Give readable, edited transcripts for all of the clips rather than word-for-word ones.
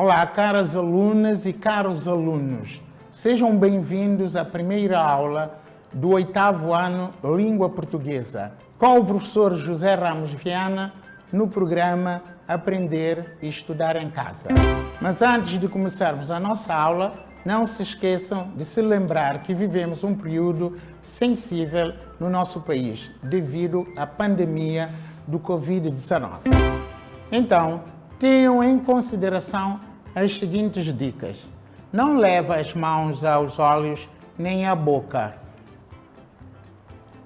Olá, caras alunas e caros alunos. Sejam bem-vindos à primeira aula do 8º ano Língua Portuguesa, com o professor José Ramos Viana, no programa Aprender e Estudar em Casa. Mas antes de começarmos a nossa aula, não se esqueçam de se lembrar que vivemos um período sensível no nosso país, devido à pandemia do Covid-19. Então, tenham em consideração as seguintes dicas. Não leve as mãos aos olhos nem à boca.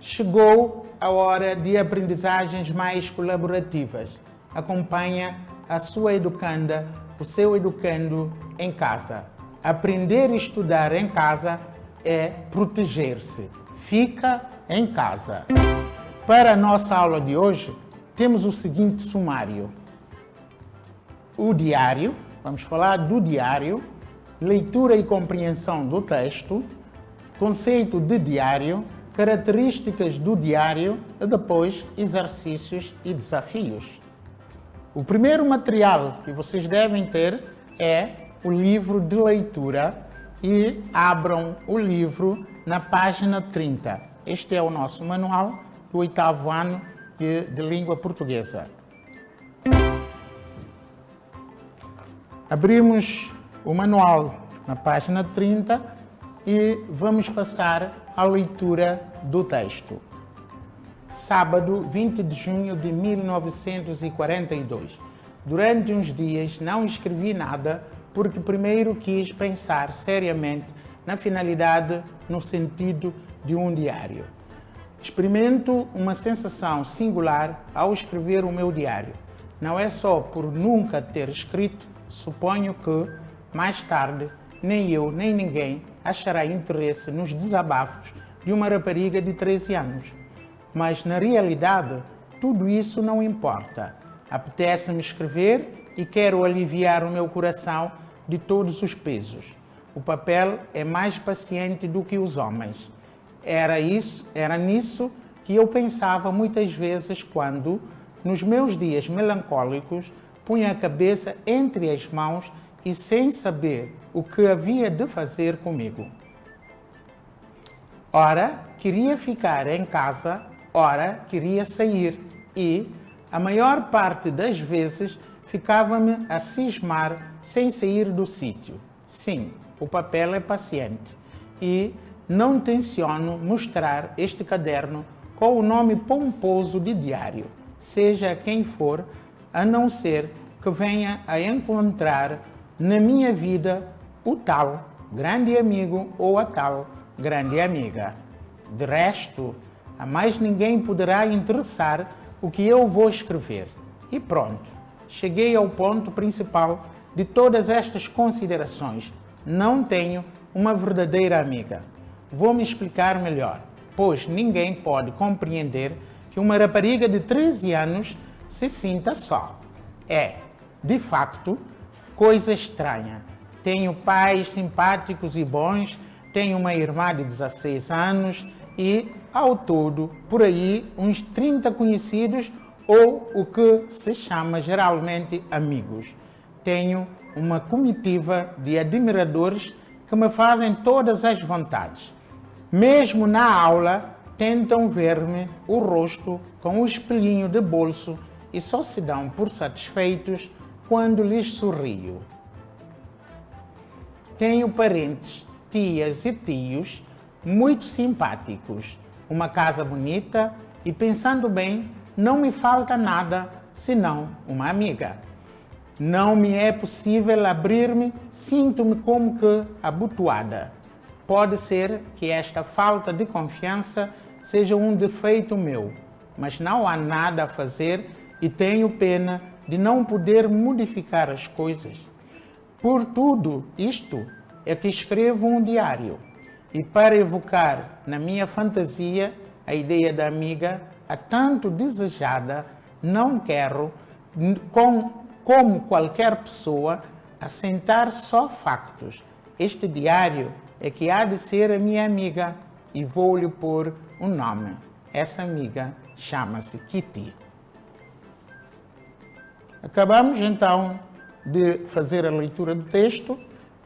Chegou a hora de aprendizagens mais colaborativas. Acompanha a sua educanda, o seu educando em casa. Aprender e estudar em casa é proteger-se. Fica em casa. Para a nossa aula de hoje, temos o seguinte sumário. O diário, vamos falar do diário, leitura e compreensão do texto, conceito de diário, características do diário e depois exercícios e desafios. O primeiro material que vocês devem ter é o livro de leitura e abram o livro na página 30. Este é o nosso manual do 8º ano de Língua Portuguesa. Abrimos o manual na página 30 e vamos passar à leitura do texto. Sábado, 20 de junho de 1942. Durante uns dias não escrevi nada porque primeiro quis pensar seriamente na finalidade, no sentido de um diário. Experimento uma sensação singular ao escrever o meu diário. Não é só por nunca ter escrito, suponho que, mais tarde, nem eu nem ninguém achará interesse nos desabafos de uma rapariga de 13 anos. Mas, na realidade, tudo isso não importa. Apetece-me escrever e quero aliviar o meu coração de todos os pesos. O papel é mais paciente do que os homens. Era nisso que eu pensava muitas vezes quando, nos meus dias melancólicos, punha a cabeça entre as mãos e sem saber o que havia de fazer comigo. Ora, queria ficar em casa, ora, queria sair e, a maior parte das vezes, ficava-me a cismar sem sair do sítio. Sim, o papel é paciente e não tenciono mostrar este caderno com o nome pomposo de diário, seja quem for, a não ser que venha a encontrar na minha vida o tal grande amigo ou a tal grande amiga. De resto, a mais ninguém poderá interessar o que eu vou escrever. E pronto, cheguei ao ponto principal de todas estas considerações. Não tenho uma verdadeira amiga. Vou me explicar melhor, pois ninguém pode compreender que uma rapariga de 13 anos se sinta só. É, de facto, coisa estranha. Tenho pais simpáticos e bons, tenho uma irmã de 16 anos e, ao todo, por aí, uns 30 conhecidos ou o que se chama geralmente amigos. Tenho uma comitiva de admiradores que me fazem todas as vontades. Mesmo na aula, tentam ver-me o rosto com o espelhinho de bolso e só se dão por satisfeitos quando lhes sorrio. Tenho parentes, tias e tios muito simpáticos, uma casa bonita e, pensando bem, não me falta nada senão uma amiga. Não me é possível abrir-me, sinto-me como que abotoada. Pode ser que esta falta de confiança seja um defeito meu, mas não há nada a fazer e tenho pena de não poder modificar as coisas. Por tudo isto é que escrevo um diário e para evocar na minha fantasia a ideia da amiga, a tanto desejada, não quero, como qualquer pessoa, assentar só factos. Este diário é que há de ser a minha amiga e vou-lhe pôr um nome. Essa amiga chama-se Kitty. Acabamos então de fazer a leitura do texto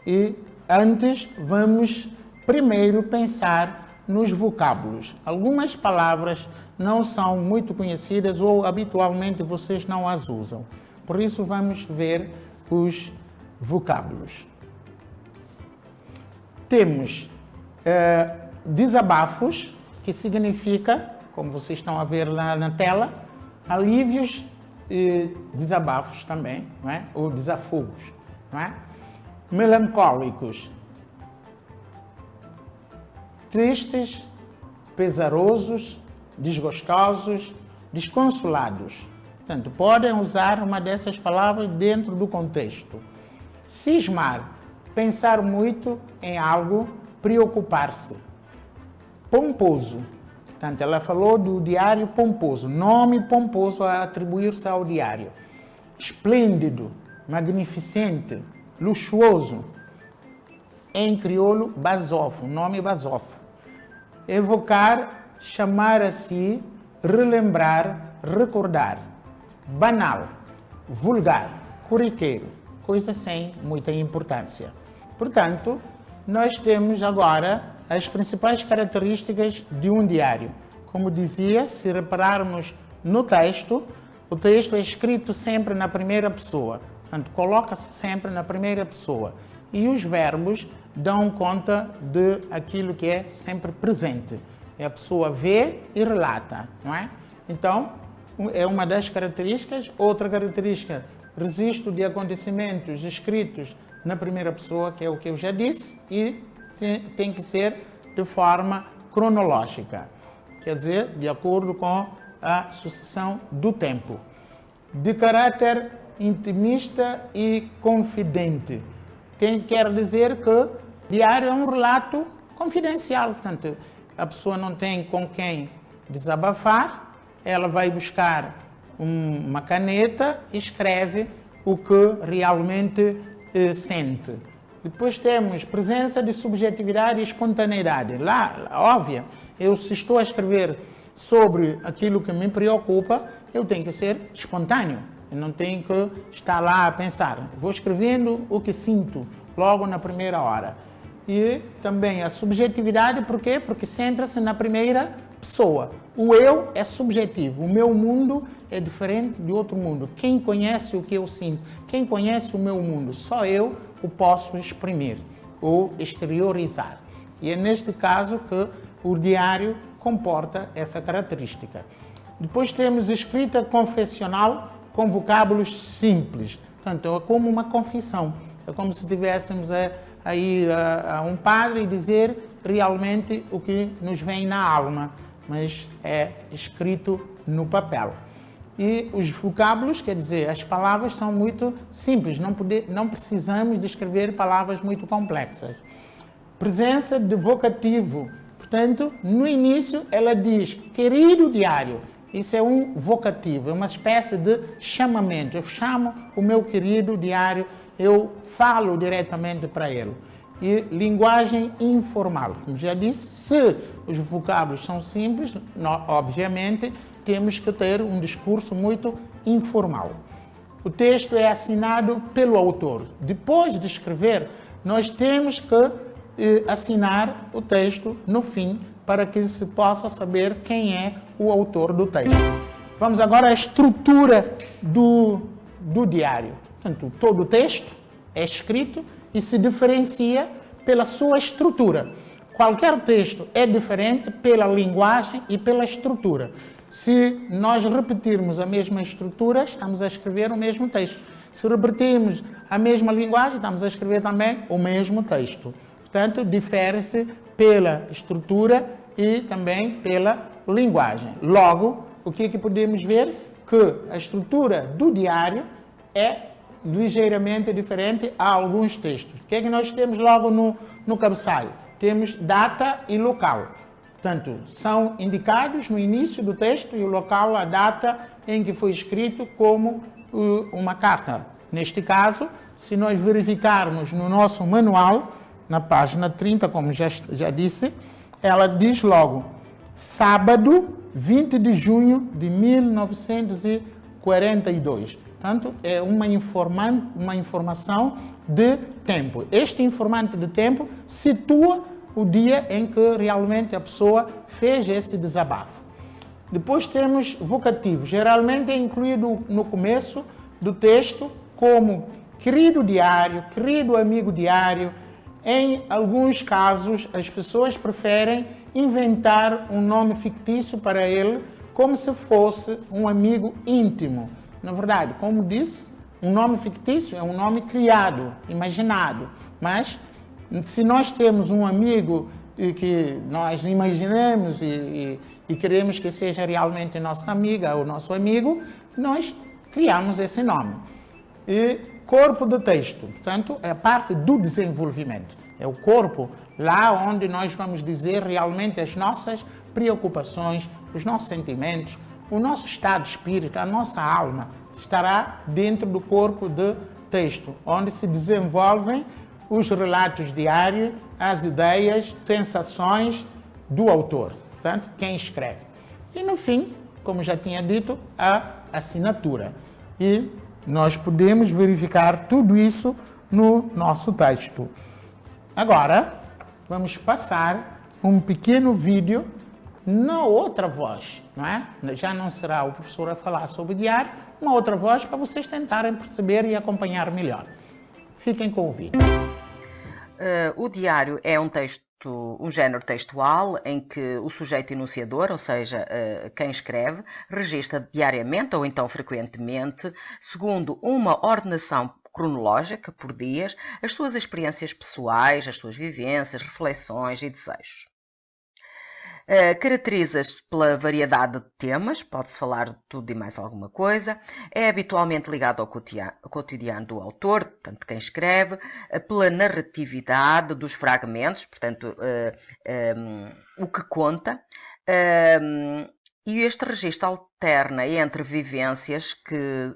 e antes vamos primeiro pensar nos vocábulos. Algumas palavras não são muito conhecidas ou habitualmente vocês não as usam. Por isso vamos ver os vocábulos. Temos desabafos, que significa, como vocês estão a ver lá na tela, alívios e desabafos também, não é? Ou desafogos, não é? Melancólicos, tristes, pesarosos, desgostosos, desconsolados. Portanto, podem usar uma dessas palavras dentro do contexto. Cismar, pensar muito em algo, preocupar-se. Pomposo, portanto, ela falou do diário pomposo, nome pomposo a atribuir-se ao diário. Esplêndido, magnificente, luxuoso. Em crioulo, basófo, nome basófo. Evocar, chamar a si, relembrar, recordar. Banal, vulgar, corriqueiro, coisa sem muita importância. Portanto, nós temos agora as principais características de um diário. Como dizia, se repararmos no texto, o texto é escrito sempre na primeira pessoa. Portanto, coloca-se sempre na primeira pessoa. E os verbos dão conta de aquilo que é sempre presente. A pessoa vê e relata, não é? Então, é uma das características. Outra característica, registro de acontecimentos escritos na primeira pessoa, que é o que eu já disse, e tem que ser de forma cronológica, quer dizer, de acordo com a sucessão do tempo. De caráter intimista e confidente, que quer dizer que diário é um relato confidencial, portanto, a pessoa não tem com quem desabafar, ela vai buscar uma caneta e escreve o que realmente sente. Depois temos presença de subjetividade e espontaneidade. Lá, óbvio, se estou a escrever sobre aquilo que me preocupa, eu tenho que ser espontâneo. Eu não tenho que estar lá a pensar. Vou escrevendo o que sinto logo na primeira hora. E também a subjetividade, por quê? Porque centra-se na primeira pessoa. O eu é subjetivo, o meu mundo é diferente de outro mundo. Quem conhece o que eu sinto, quem conhece o meu mundo, só eu o posso exprimir ou exteriorizar. E é neste caso que o diário comporta essa característica. Depois temos escrita confessional com vocábulos simples. Portanto, é como uma confissão. É como se estivéssemos a ir a um padre e dizer realmente o que nos vem na alma, mas é escrito no papel. E os vocábulos, quer dizer, as palavras são muito simples, não precisamos de escrever palavras muito complexas. Presença de vocativo, portanto, no início ela diz, querido diário, isso é um vocativo, é uma espécie de chamamento. Eu chamo o meu querido diário, eu falo diretamente para ele. E linguagem informal. Como já disse, se os vocábulos são simples, obviamente, temos que ter um discurso muito informal. O texto é assinado pelo autor. Depois de escrever, nós temos que assinar o texto no fim, para que se possa saber quem é o autor do texto. Vamos agora à estrutura do diário. Portanto, todo o texto é escrito e se diferencia pela sua estrutura. Qualquer texto é diferente pela linguagem e pela estrutura. Se nós repetirmos a mesma estrutura, estamos a escrever o mesmo texto. Se repetirmos a mesma linguagem, estamos a escrever também o mesmo texto. Portanto, difere-se pela estrutura e também pela linguagem. Logo, o que podemos ver? Que a estrutura do diário é ligeiramente diferente a alguns textos. O que nós temos logo no cabeçalho? Temos data e local. Portanto, são indicados no início do texto e o local, a data em que foi escrito como uma carta. Neste caso, se nós verificarmos no nosso manual, na página 30, como já disse, ela diz logo, sábado, 20 de junho de 1942. Portanto, é uma informação de tempo. Este informante de tempo situa o dia em que realmente a pessoa fez esse desabafo. Depois temos vocativo. Geralmente é incluído no começo do texto como querido diário, querido amigo diário. Em alguns casos, as pessoas preferem inventar um nome fictício para ele, como se fosse um amigo íntimo. Na verdade, como disse, um nome fictício é um nome criado, imaginado. Mas, se nós temos um amigo que nós imaginamos e queremos que seja realmente nossa amiga ou nosso amigo, nós criamos esse nome. E corpo do texto, portanto, é a parte do desenvolvimento. É o corpo lá onde nós vamos dizer realmente as nossas preocupações, os nossos sentimentos, o nosso estado de espírito, a nossa alma estará dentro do corpo de texto, onde se desenvolvem os relatos diários, as ideias, sensações do autor, portanto, quem escreve. E no fim, como já tinha dito, a assinatura. E nós podemos verificar tudo isso no nosso texto. Agora, vamos passar um pequeno vídeo na outra voz, não é? Já não será o professor a falar sobre o diário, uma outra voz para vocês tentarem perceber e acompanhar melhor. Fiquem com o vídeo. O diário é um texto, um género textual em que o sujeito enunciador, ou seja, quem escreve, registra diariamente ou então frequentemente, segundo uma ordenação cronológica por dias, as suas experiências pessoais, as suas vivências, reflexões e desejos. Caracteriza-se pela variedade de temas, pode-se falar de tudo e mais alguma coisa, é habitualmente ligado ao cotidiano do autor, portanto, quem escreve, pela narratividade dos fragmentos, portanto, o que conta, e este registro alterna entre vivências que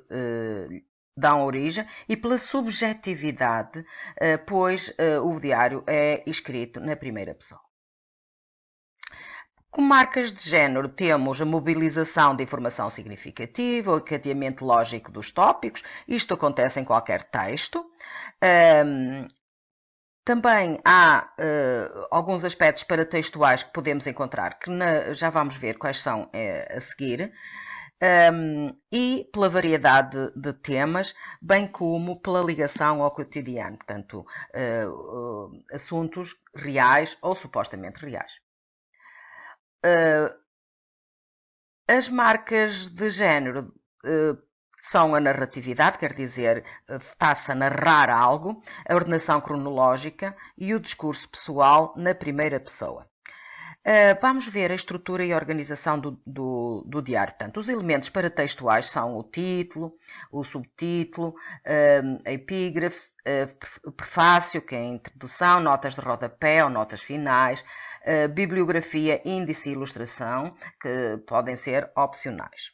dão origem e pela subjetividade, pois o diário é escrito na primeira pessoa. Como marcas de género, temos a mobilização de informação significativa, o encadeamento lógico dos tópicos, isto acontece em qualquer texto. Também há alguns aspectos paratextuais que podemos encontrar, que já vamos ver quais são a seguir, e pela variedade de temas, bem como pela ligação ao cotidiano, portanto, assuntos reais ou supostamente reais. As marcas de género são a narratividade, quer dizer, está-se a narrar algo, a ordenação cronológica e o discurso pessoal na primeira pessoa. Vamos ver a estrutura e a organização do diário. Portanto, os elementos paratextuais são o título, o subtítulo, a epígrafe, o prefácio, que é a introdução, notas de rodapé ou notas finais, bibliografia, índice e ilustração, que podem ser opcionais.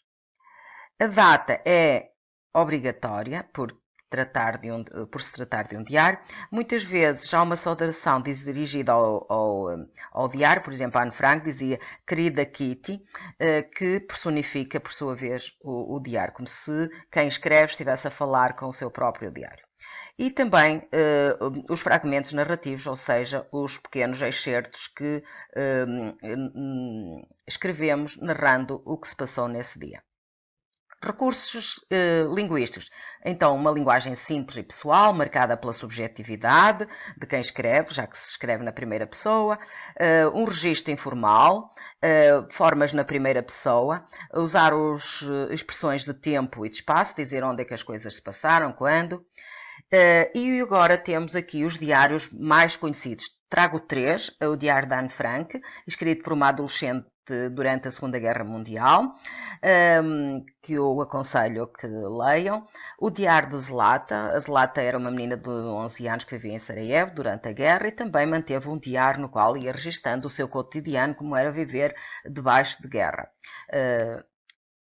A data é obrigatória por se tratar de um diário. Muitas vezes há uma saudação dirigida ao diário, por exemplo, Anne Frank dizia querida Kitty, que personifica, por sua vez, o diário, como se quem escreve estivesse a falar com o seu próprio diário. E também os fragmentos narrativos, ou seja, os pequenos excertos que escrevemos narrando o que se passou nesse dia. Recursos linguísticos. Então, uma linguagem simples e pessoal, marcada pela subjetividade de quem escreve, já que se escreve na primeira pessoa. Um registro informal, formas na primeira pessoa, usar as expressões de tempo e de espaço, dizer onde é que as coisas se passaram, quando. E agora temos aqui os diários mais conhecidos. Trago 3, o Diário de Anne Frank, escrito por uma adolescente durante a Segunda Guerra Mundial, que eu aconselho que leiam. O Diário de Zlata. A Zlata era uma menina de 11 anos que vivia em Sarajevo durante a guerra e também manteve um diário no qual ia registando o seu cotidiano, como era viver debaixo de guerra.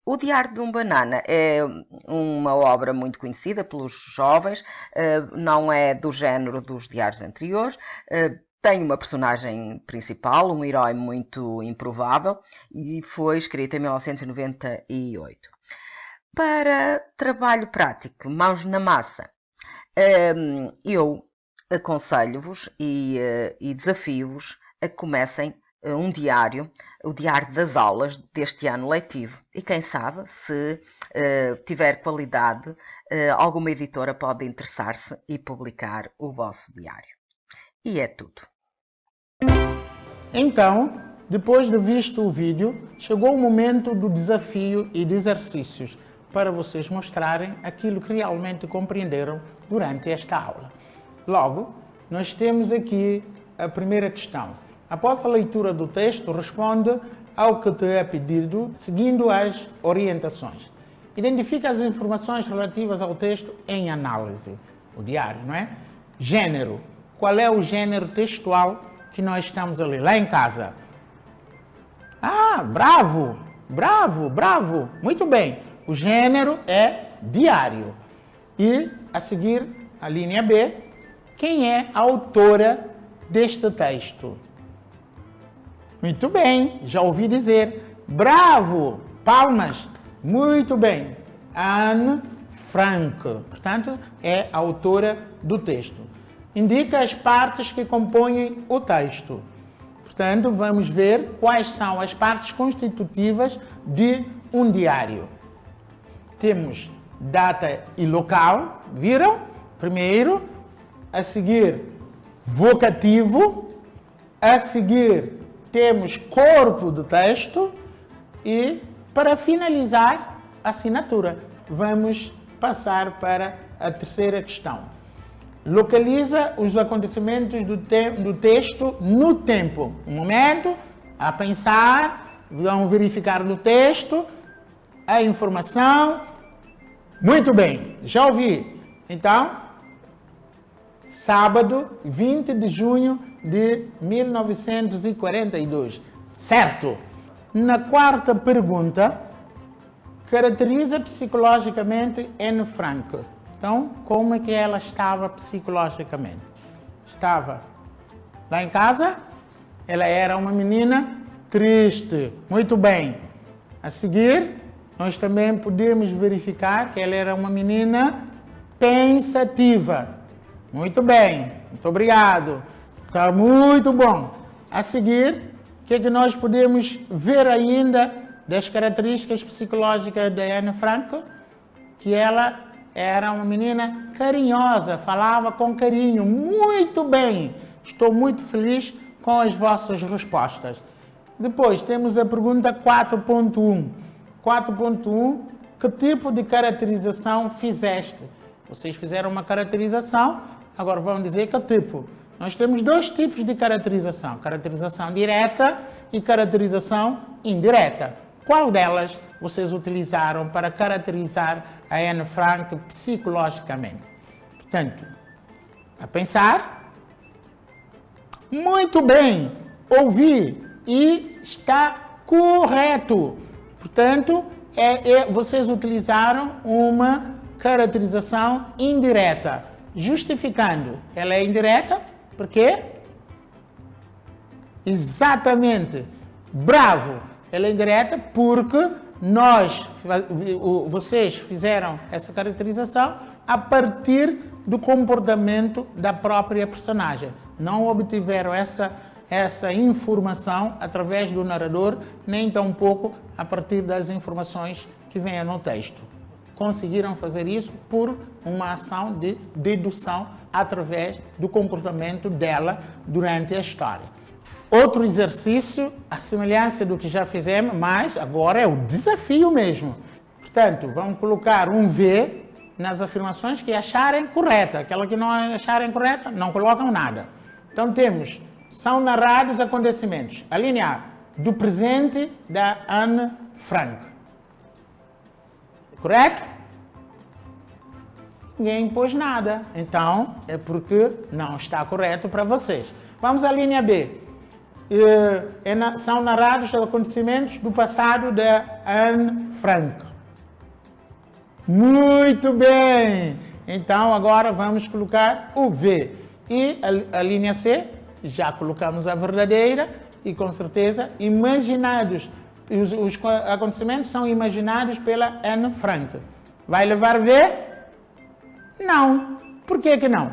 O Diário de um Banana é uma obra muito conhecida pelos jovens, não é do género dos diários anteriores, tem uma personagem principal, um herói muito improvável, e foi escrito em 1998. Para trabalho prático, mãos na massa, eu aconselho-vos e desafio-vos a que comecem um diário, o diário das aulas deste ano letivo. E quem sabe, se tiver qualidade, alguma editora pode interessar-se e publicar o vosso diário. E é tudo. Então, depois de visto o vídeo, chegou o momento do desafio e de exercícios para vocês mostrarem aquilo que realmente compreenderam durante esta aula. Logo, nós temos aqui a primeira questão. Após a leitura do texto, responde ao que te é pedido, seguindo as orientações. Identifica as informações relativas ao texto em análise. O diário, não é? Gênero. Qual é o gênero textual que nós estamos a ler? Lá em casa. Ah, bravo! Bravo, bravo! Muito bem. O gênero é diário. E, a seguir, a linha B, quem é a autora deste texto? Muito bem, já ouvi dizer. Bravo! Palmas! Muito bem. Anne Frank, portanto, é a autora do texto. Indica as partes que compõem o texto. Portanto, vamos ver quais são as partes constitutivas de um diário. Temos data e local, viram? Primeiro, a seguir, vocativo, a seguir, temos corpo do texto e, para finalizar, assinatura. Vamos passar para a terceira questão. Localiza os acontecimentos do texto no tempo. Um momento, a pensar, vão verificar no texto a informação. Muito bem, já ouvi. Então, sábado, 20 de junho de 1942. Certo? Na quarta pergunta, caracteriza psicologicamente Anne Frank. Então, como é que ela estava psicologicamente? Estava lá em casa, ela era uma menina triste. Muito bem. A seguir, nós também podemos verificar que ela era uma menina pensativa. Muito bem, muito obrigado. Está muito bom. A seguir, o que é que nós podemos ver ainda das características psicológicas da Anne Frank? Que ela era uma menina carinhosa, falava com carinho. Muito bem, estou muito feliz com as vossas respostas. Depois temos a pergunta 4.1. 4.1, que tipo de caracterização fizeste? Vocês fizeram uma caracterização, agora vamos dizer que tipo. Nós temos dois tipos de caracterização, caracterização direta e caracterização indireta. Qual delas vocês utilizaram para caracterizar a Anne Frank psicologicamente? Portanto, a pensar. Muito bem, ouvi e está correto. Portanto, vocês utilizaram uma caracterização indireta, justificando. Ela é indireta, por quê? Exatamente. Bravo. Ela é indireta porque vocês fizeram essa caracterização a partir do comportamento da própria personagem. Não obtiveram essa informação através do narrador, nem tampouco a partir das informações que vêm no texto. Conseguiram fazer isso por uma ação de dedução através do comportamento dela durante a história. Outro exercício, a semelhança do que já fizemos, mas agora é o desafio mesmo. Portanto, vamos colocar um V nas afirmações que acharem correta. Aquela que não acharem correta, não colocam nada. Então temos, são narrados acontecimentos. A linha A, do presente da Anne Frank. Correto? Ninguém pôs nada. Então, é porque não está correto para vocês. Vamos à linha B. São narrados acontecimentos do passado da Anne Frank. Muito bem! Então, agora vamos colocar o V. E a linha C, já colocamos a verdadeira e, com certeza, imaginados os acontecimentos são imaginados pela Anne Frank. Vai levar V? Não. Por que não?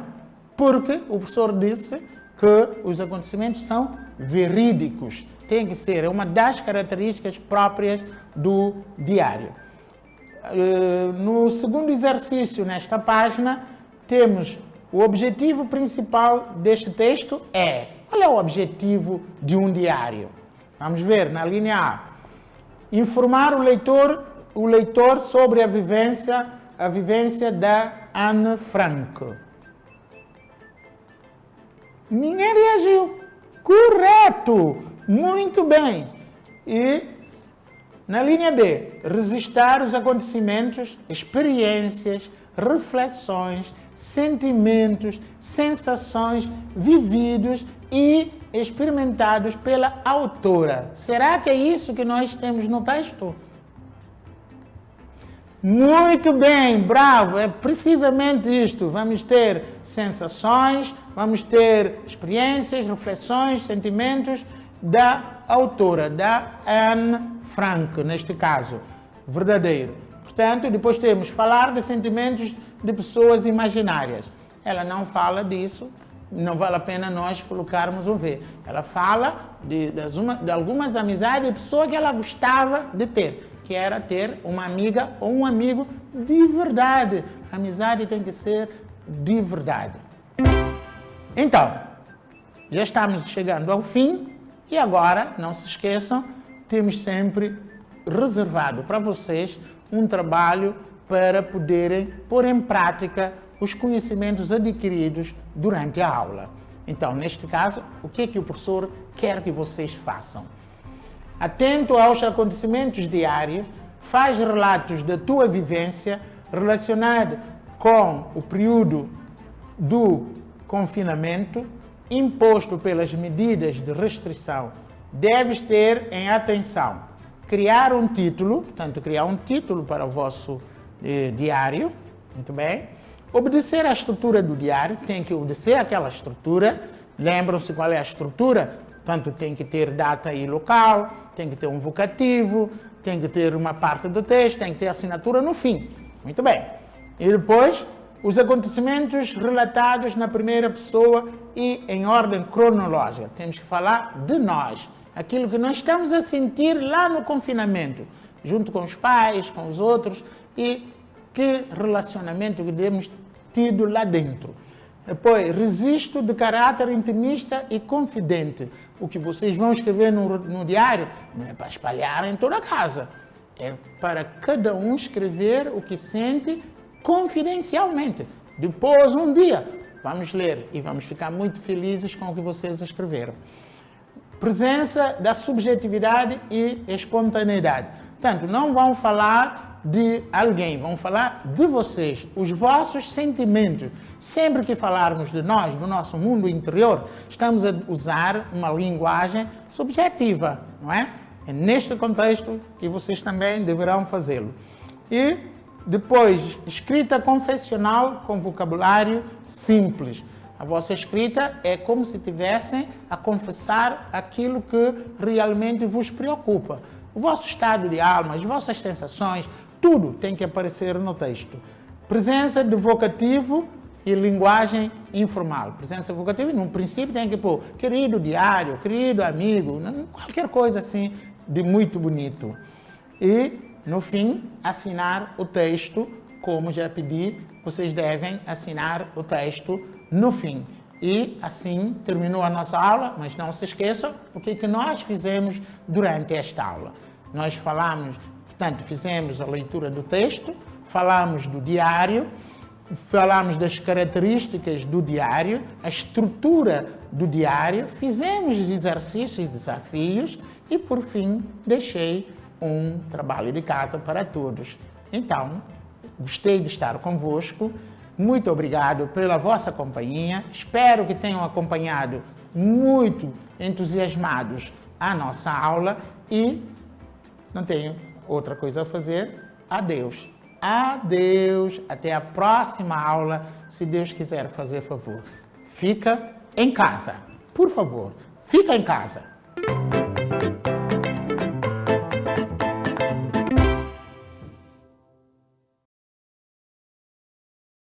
Porque o professor disse que os acontecimentos são verídicos. Tem que ser uma das características próprias do diário. No segundo exercício, nesta página, temos o objetivo principal deste texto é... Qual é o objetivo de um diário? Vamos ver na linha A. Informar o leitor sobre a vivência da Anne Frank. Ninguém reagiu. Correto! Muito bem. E na linha B, registrar os acontecimentos, experiências, reflexões, sentimentos, sensações vividos e experimentados pela autora. Será que é isso que nós temos no texto? Muito bem, bravo, é precisamente isto. Vamos ter sensações, vamos ter experiências, reflexões, sentimentos da autora, da Anne Frank, neste caso, verdadeiro. Portanto, depois temos falar de sentimentos de pessoas imaginárias. Ela não fala disso, não vale a pena nós colocarmos um V. Ela fala de algumas amizades de pessoa que ela gostava de ter, que era ter uma amiga ou um amigo de verdade. A amizade tem que ser de verdade. Então, já estamos chegando ao fim e agora, não se esqueçam, temos sempre reservado para vocês um trabalho para poderem pôr em prática os conhecimentos adquiridos durante a aula. Então, neste caso, o que é que o professor quer que vocês façam? Atento aos acontecimentos diários, faz relatos da tua vivência relacionada com o período do confinamento imposto pelas medidas de restrição. Deves ter em atenção criar um título, portanto, criar um título para o vosso diário, muito bem. Obedecer à estrutura do diário, tem que obedecer àquela estrutura. Lembram-se qual é a estrutura? Portanto, tem que ter data e local, tem que ter um vocativo, tem que ter uma parte do texto, tem que ter assinatura no fim. Muito bem. E depois, os acontecimentos relatados na primeira pessoa e em ordem cronológica. Temos que falar de nós, aquilo que nós estamos a sentir lá no confinamento, junto com os pais, com os outros, e que relacionamento que temos tido lá dentro. Depois, registro de caráter intimista e confidente. O que vocês vão escrever no diário não é para espalhar em toda a casa. É para cada um escrever o que sente confidencialmente. Depois, um dia, vamos ler e vamos ficar muito felizes com o que vocês escreveram. Presença da subjetividade e espontaneidade. Portanto, não vão falar de alguém, vão falar de vocês, os vossos sentimentos. Sempre que falarmos de nós, do nosso mundo interior, estamos a usar uma linguagem subjetiva, não é? É neste contexto que vocês também deverão fazê-lo. E depois, escrita confessional com vocabulário simples. A vossa escrita é como se tivessem a confessar aquilo que realmente vos preocupa. O vosso estado de alma, as vossas sensações, tudo tem que aparecer no texto. Presença de vocativo e linguagem informal. Presença vocativa, no princípio tem que pôr querido diário, querido amigo, qualquer coisa assim de muito bonito. E, no fim, assinar o texto, como já pedi, vocês devem assinar o texto no fim. E assim terminou a nossa aula, mas não se esqueçam o que nós fizemos durante esta aula. Nós falamos, portanto, fizemos a leitura do texto, falamos do diário, falamos das características do diário, a estrutura do diário, fizemos os exercícios e desafios e, por fim, deixei um trabalho de casa para todos. Então, gostei de estar convosco. Muito obrigado pela vossa companhia. Espero que tenham acompanhado muito entusiasmados a nossa aula e não tenho outra coisa a fazer. Adeus. Adeus. Até a próxima aula, se Deus quiser fazer favor. Fica em casa. Por favor, fica em casa.